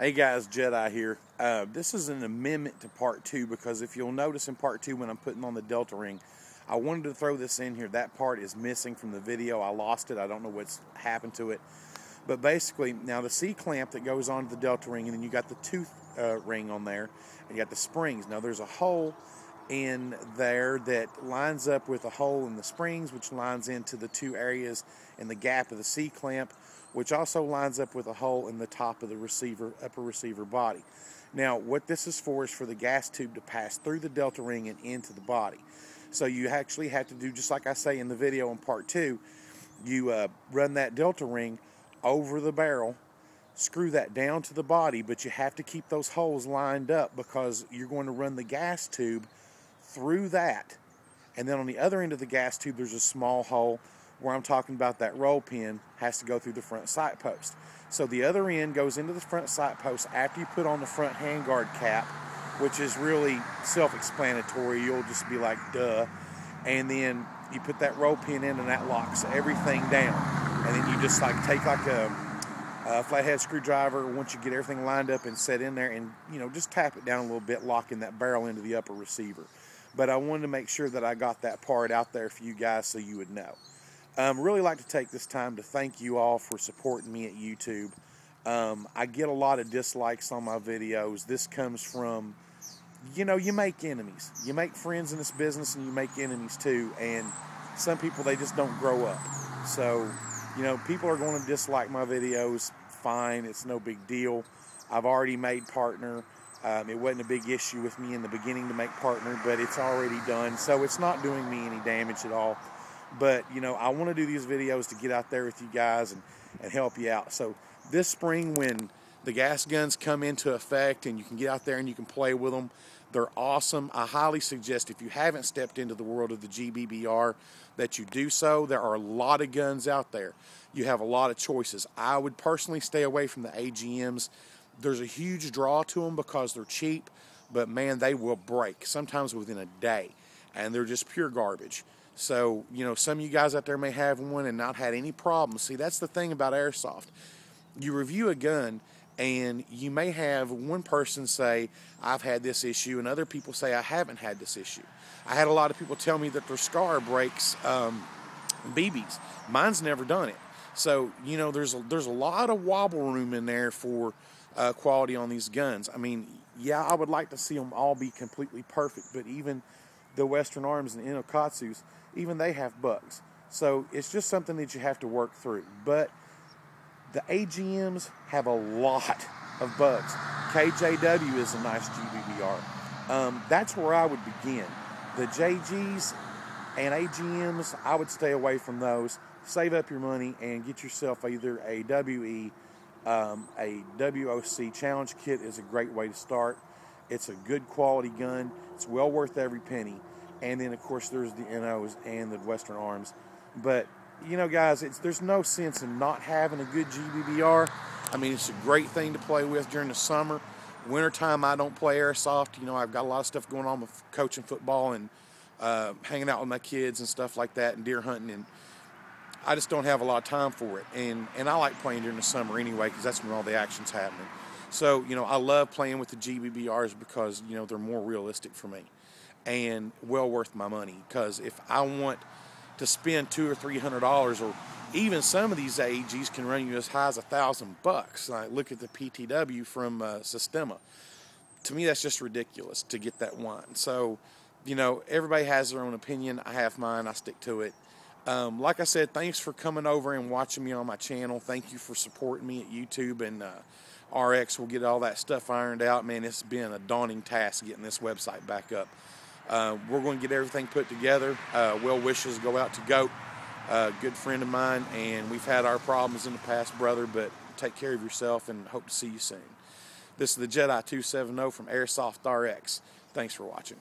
Hey guys, Jedi here. This is an amendment to part 2 because if you'll notice in part 2 when I'm putting on the Delta ring, I wanted to throw this in here. That part is missing from the video. I lost it. I don't know what's happened to it. But basically, now the C-clamp that goes onto the Delta ring, and then you got the tooth ring on there, and you got the springs. Now there's a hole in there that lines up with a hole in the springs, which lines into the two areas in the gap of the C-clamp, which also lines up with a hole in the top of the upper receiver body. Now, what this is for the gas tube to pass through the Delta ring and into the body. So you actually have to do, just like I say in the video in part 2, you run that Delta ring over the barrel, screw that down to the body, but you have to keep those holes lined up because you're going to run the gas tube through that. And then on the other end of the gas tube, there's a small hole where I'm talking about that roll pin has to go through the front sight post. So the other end goes into the front sight post after you put on the front handguard cap, which is really self-explanatory. You'll just be like, duh. And then you put that roll pin in and that locks everything down. And then you just take a flathead screwdriver once you get everything lined up and set in there and, just tap it down a little bit, locking that barrel into the upper receiver. But I wanted to make sure that I got that part out there for you guys so you would know. Really like to take this time to thank you all for supporting me at YouTube. I get a lot of dislikes on my videos. This comes from, you make enemies. You make friends in this business and you make enemies too. And some people, they just don't grow up. So, people are going to dislike my videos. Fine, it's no big deal. I've already made partner. It wasn't a big issue with me in the beginning to make partner, but it's already done. So it's not doing me any damage at all. But, I want to do these videos to get out there with you guys and help you out. So this spring, when the gas guns come into effect and you can get out there and you can play with them, they're awesome. I highly suggest, if you haven't stepped into the world of the GBBR, that you do so. There are a lot of guns out there. You have a lot of choices. I would personally stay away from the AGMs. There's a huge draw to them because they're cheap, but man, they will break, sometimes within a day, and they're just pure garbage. So, some of you guys out there may have one and not had any problems. See, that's the thing about airsoft. You review a gun, and you may have one person say, I've had this issue, and other people say, I haven't had this issue. I had a lot of people tell me that their SCAR breaks BBs. Mine's never done it. So, there's a lot of wobble room in there for quality on these guns. I mean, yeah, I would like to see them all be completely perfect, but even the Western Arms and Inokatsus, even they have bugs. So it's just something that you have to work through. But the AGMs have a lot of bugs. KJW is a nice GBBR. That's where I would begin. The JGs and AGMs, I would stay away from those. Save up your money and get yourself either a WE, a WOC challenge kit is a great way to start. It's a good quality gun. It's well worth every penny. And then, of course, there's the NOs and the Western Arms. But, guys, there's no sense in not having a good GBBR. I mean, it's a great thing to play with during the summer. Wintertime, I don't play airsoft. I've got a lot of stuff going on with coaching football and hanging out with my kids and stuff like that and deer hunting. And I just don't have a lot of time for it. And I like playing during the summer anyway because that's when all the action's happening. So, I love playing with the GBBRs because, they're more realistic for me and well worth my money. Because if I want to spend $200 or $300, or even some of these AEGs can run you as high as $1,000. Like, look at the PTW from Sistema. To me, that's just ridiculous to get that one. So, everybody has their own opinion. I have mine. I stick to it. Like I said, thanks for coming over and watching me on my channel. Thank you for supporting me at YouTube and RX. We'll get all that stuff ironed out. Man, it's been a daunting task getting this website back up. We're going to get everything put together. Well wishes go out to Goat, a good friend of mine, and we've had our problems in the past, brother, but take care of yourself and hope to see you soon. This is the Jedi 270 from Airsoft RX. Thanks for watching.